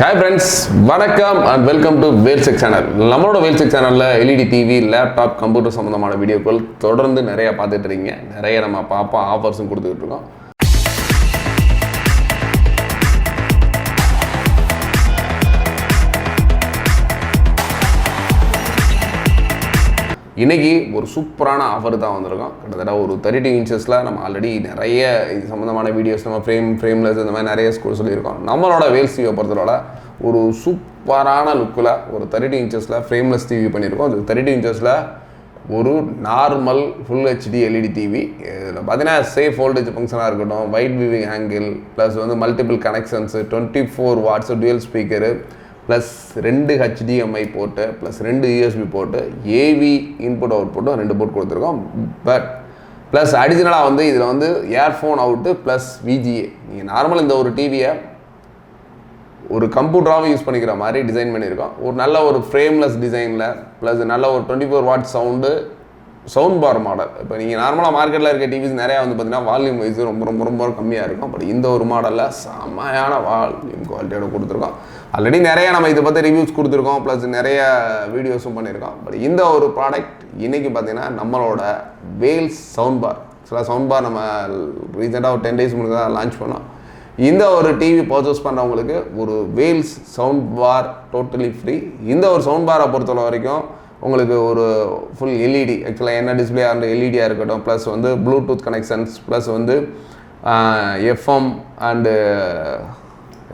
Hi friends, வணக்கம் and welcome to Wheelsec channel. நம்மளோட Wheelsec channelல LED TV, laptop, computer சம்பந்தமான வீடியோக்கள் தொடர்ந்து நிறைய பார்த்துட்டு இருக்கீங்க. நிறைய நம்ம பாப்பா ஆஃபர்ஸும் கொடுத்துட்டு இருக்கோம். இன்றைக்கி ஒரு சூப்பரான ஆஃபர் தான் வந்திருக்கோம். கிட்டத்தட்ட ஒரு 32 இன்ச்சஸில் நம்ம ஆல்ரெடி நிறைய இது சம்மந்தமான வீடியோஸ் நம்ம ஃப்ரேம்லெஸ் இந்த மாதிரி நிறைய சொல்லியிருக்கோம். நம்மளோட வேல்ஸ் டிவியை பொறுத்தவரை ஒரு சூப்பரான லுக்கில் ஒரு 32 இன்ச்சஸில் ஃப்ரேம்லெஸ் டிவி பண்ணியிருக்கோம். அது 32 இன்ச்சஸில் ஒரு normal full HD LED TV. இதில் பார்த்தீங்கன்னா சேஃப் வோல்டேஜ் ஃபங்க்ஷனாக இருக்கட்டும், வைட் வியூவிங் ஆங்கிள், ப்ளஸ் வந்து multiple connections, 24 watts twelve speaker, plus 2 HDMI போட்டு, ப்ளஸ் 2 USB போட்டு, ஏவி இன்புட் அவுட் போட்டு 2 போர்ட் கொடுத்துருக்கோம். பட் ப்ளஸ் அடிஷ்னலாக வந்து இதில் வந்து இயர்ஃபோன் அவுட்டு ப்ளஸ் VGA. நீங்கள் நார்மல் இந்த ஒரு டிவியை ஒரு கம்ப்யூட்டராகவும் யூஸ் பண்ணிக்கிற மாதிரி டிசைன் பண்ணியிருக்கோம். ஒரு நல்ல ஒரு ஃப்ரேம்லெஸ் டிசைனில், ப்ளஸ் நல்ல ஒரு 24 வாட் சவுண்ட் பார் மாடல். இப்போ நீங்கள் நார்மலாக மார்க்கெட்டில் இருக்க டிவிஸ் நிறையா வந்து பார்த்தீங்கன்னா வால்யூம் வைஸ் ரொம்ப கம்மியாக இருக்கும். பட் இந்த ஒரு மாடலில் செம்மையான வால்யூம் குவாலிட்டியோட கொடுத்துருக்கோம். ஆல்ரெடி நிறைய நம்ம இதை பற்றி ரிவ்யூஸ் கொடுத்துருக்கோம், ப்ளஸ் நிறைய வீடியோஸும் பண்ணியிருக்கோம். பட் இந்த ஒரு ப்ராடக்ட் இன்றைக்கி பார்த்தீங்கன்னா நம்மளோட வேல்ஸ் சவுண்ட் பார். சில சவுண்ட் பார் நம்ம ரீசெண்டாக ஒரு 10 days முன்னாடி தான் லான்ச் பண்ணோம். இந்த ஒரு டிவி பர்ச்சேஸ் பண்ணுறவங்களுக்கு ஒரு Wells sound bar totally free. இந்த ஒரு சவுண்ட் பாரை பொறுத்தவரை வரைக்கும் உங்களுக்கு ஒரு ஃபுல் எல்இடி, ஆக்சுவலாக என்ன டிஸ்பிளே அந்த எல்இடியாக இருக்கட்டும், ப்ளஸ் வந்து ப்ளூடூத் கனெக்ஷன்ஸ், ப்ளஸ் வந்து FM அண்டு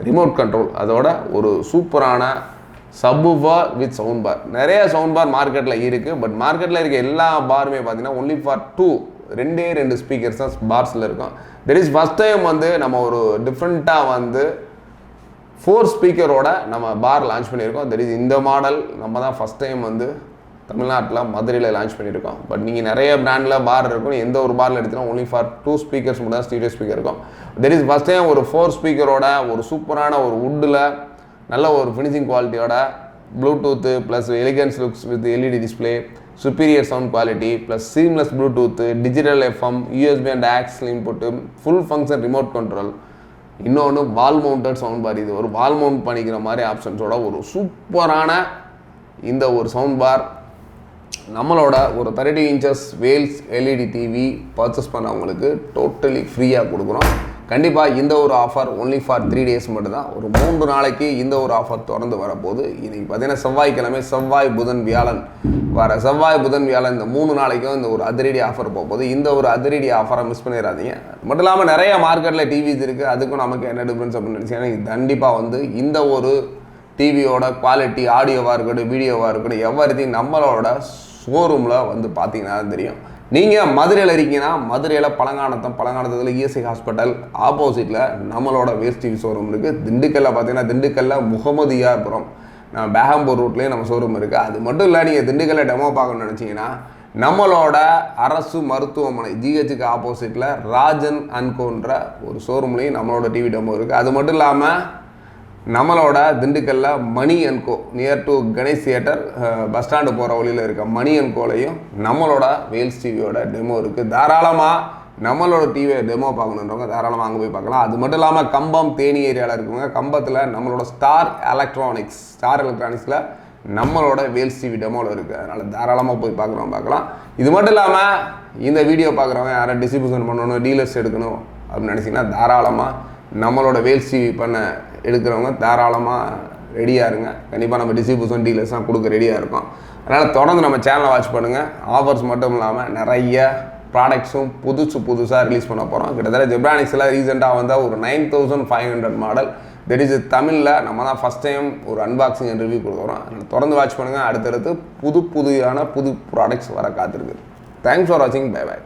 ரிமோட் கண்ட்ரோல், அதோட ஒரு சூப்பரான சப்வூஃபர் வித் சவுண்ட் பார். நிறைய சவுண்ட் பார் மார்க்கெட்டில் இருக்குது. பட் மார்க்கெட்டில் இருக்க எல்லா பாருமே பார்த்தீங்கன்னா ஒன்லி ஃபார் 2 ஸ்பீக்கர்ஸ் தான் பார்ஸில் இருக்கும். தெட் இஸ் ஃபஸ்ட் டைம் வந்து நம்ம ஒரு டிஃப்ரெண்ட்டாக வந்து 4 ஸ்பீக்கரோட நம்ம பார் லான்ச் பண்ணியிருக்கோம். தெட் இஸ் இந்த மாடல் நம்ம தான் ஃபஸ்ட் டைம் வந்து தமிழ்நாட்டில் மதுரையில் லான்ச் பண்ணியிருக்கோம். பட் நீங்கள் நிறைய பிராண்டில் பார் இருக்கும். எந்த ஒரு பாரில் எடுத்தீங்கன்னா ஒன்லி ஃபார் 2 ஸ்பீக்கர்ஸ் மட்டும் தான் ஸ்டீரியோ ஸ்பீக்கர் இருக்கும். தெட் இஸ் ஃபஸ்ட் டைம் ஒரு 4 ஸ்பீக்கரோட ஒரு சூப்பரான ஒரு வுட்டில் நல்ல ஒரு ஃபினிஷிங் குவாலிட்டியோட bluetooth, plus elegance looks with LED display, superior sound quality, plus seamless bluetooth, digital FM, USB and aux input, full function remote control, இன்னொன்று வால் மவுண்டட் சவுண்ட் பார். இது ஒரு வால் மவுண்ட் பண்ணிக்கிற மாதிரி ஆப்ஷன்ஸோட ஒரு சூப்பரான இந்த ஒரு சவுண்ட் பார் நம்மளோட ஒரு 32 inches Wells LED TV purchase பண்ணவங்களுக்கு டோட்டலி ஃப்ரீயாக கொடுக்குறோம். கண்டிப்பாக இந்த ஒரு ஆஃபர் ஒன்லி ஃபார் 3 days மட்டும்தான். ஒரு 3 நாளைக்கு இந்த ஒரு ஆஃபர் தொடர்ந்து வரப்போகுது. இன்றைக்கி பார்த்தீங்கன்னா செவ்வாய்க்கிழமை, செவ்வாய் புதன் வியாழன், வர செவ்வாய் புதன் வியாழன் இந்த 3 நாளைக்கும் இந்த ஒரு அதிரடி ஆஃபர் போகுது. இந்த ஒரு அதிரடி ஆஃபரை மிஸ் பண்ணிடாதீங்க. மட்டும் இல்லாமல் நிறைய மார்க்கெட்டில் டிவிஸ் இருக்குது. அதுக்கும் நமக்கு என்ன டிஃப்ரென்ஸ் அப்படின்னு நினச்சிங்கன்னா கண்டிப்பாக வந்து இந்த ஒரு டிவியோட குவாலிட்டி, ஆடியோவாக இருக்கட்டும், வீடியோவாக இருக்கட்டும், எவ்ரிதிங் நம்மளோட ஷோரூமில் வந்து பார்த்தீங்கன்னா தெரியும். நீங்கள் மதுரையில் இருக்கீங்கன்னா மதுரையில் பழங்கானத்தில் ESI ஹாஸ்பிட்டல் ஆப்போசிட்டில் நம்மளோட வேல்ஸ் டிவி ஷோரூம் இருக்குது. திண்டுக்கல்லில் பார்த்தீங்கன்னா திண்டுக்கல்லில் முகமது யார்புரம் நம்ம பேகம்பூர் ரூட்லேயே நம்ம ஷோரூம் இருக்குது. அது மட்டும் இல்லை, நீங்கள் திண்டுக்கல்லில் டெமோ பார்க்கணும்னு நினச்சிங்கன்னா நம்மளோட அரசு மருத்துவமனை GHக்கு ஆப்போசிட்டில் ராஜன் அன்கோன்ற ஒரு ஷோரூம்லேயும் நம்மளோட டிவி டெமோ இருக்குது. அது மட்டும் இல்லாமல் நம்மளோட திண்டுக்கல்லில் Mani and co near to Ganesh theatre bus stand போகிற வழியில் இருக்க மணி அண்ட் கோலையும் நம்மளோட வேல்ஸ் டிவியோட டெமோ இருக்குது. தாராளமாக நம்மளோட டிவியை டெமோ பார்க்கணுன்றவங்க தாராளமாக அங்கே போய் பார்க்கலாம். அது மட்டும் இல்லாமல் கம்பம், தேனி ஏரியாவில் இருக்கவங்க கம்பத்தில் நம்மளோட ஸ்டார் எலக்ட்ரானிக்ஸில் நம்மளோட வேல்ஸ் டிவி டெமோவில் இருக்குது. அதனால் தாராளமாக போய் பார்க்கலாம். இது மட்டும் இல்லாமல் இந்த வீடியோ பார்க்குறவங்க யாரும் டிஸ்ட்ரிபியூஷன் பண்ணணும், டீலர்ஸ் எடுக்கணும் அப்படின்னு நினச்சிங்கன்னா தாராளமாக நம்மளோட வேல்ஸ் டிவி எடுக்கிறவங்க தாராளமாக ரெடியாக இருங்க. கண்டிப்பாக நம்ம டிஸ்ட்ரிபியூஷன் டீலர்ஸ்லாம் கொடுக்க ரெடியாக இருக்கோம். அதனால் தொடர்ந்து நம்ம சேனலை வாட்ச் பண்ணுங்கள். ஆஃபர்ஸ் மட்டும் இல்லாமல் நிறைய ப்ராடக்ட்ஸும் புதுசாக ரிலீஸ் பண்ண போகிறோம். கிட்டத்தட்ட ஜெப்ரானிக்ஸில் ரீசெண்டாக வந்தால் ஒரு 9500 மாடல். தெட் இஸ் தமிழில் நம்ம தான் ஃபஸ்ட் டைம் ஒரு அன்பாக்சிங் அண்ட் ரிவ்யூ கொடுக்குறோம். அதனால் தொடர்ந்து வாட்ச் பண்ணுங்கள். அடுத்தடுத்து புது ப்ராடக்ட்ஸ் வர காத்திருக்கு. தேங்க்ஸ் ஃபார் வாட்சிங். பை.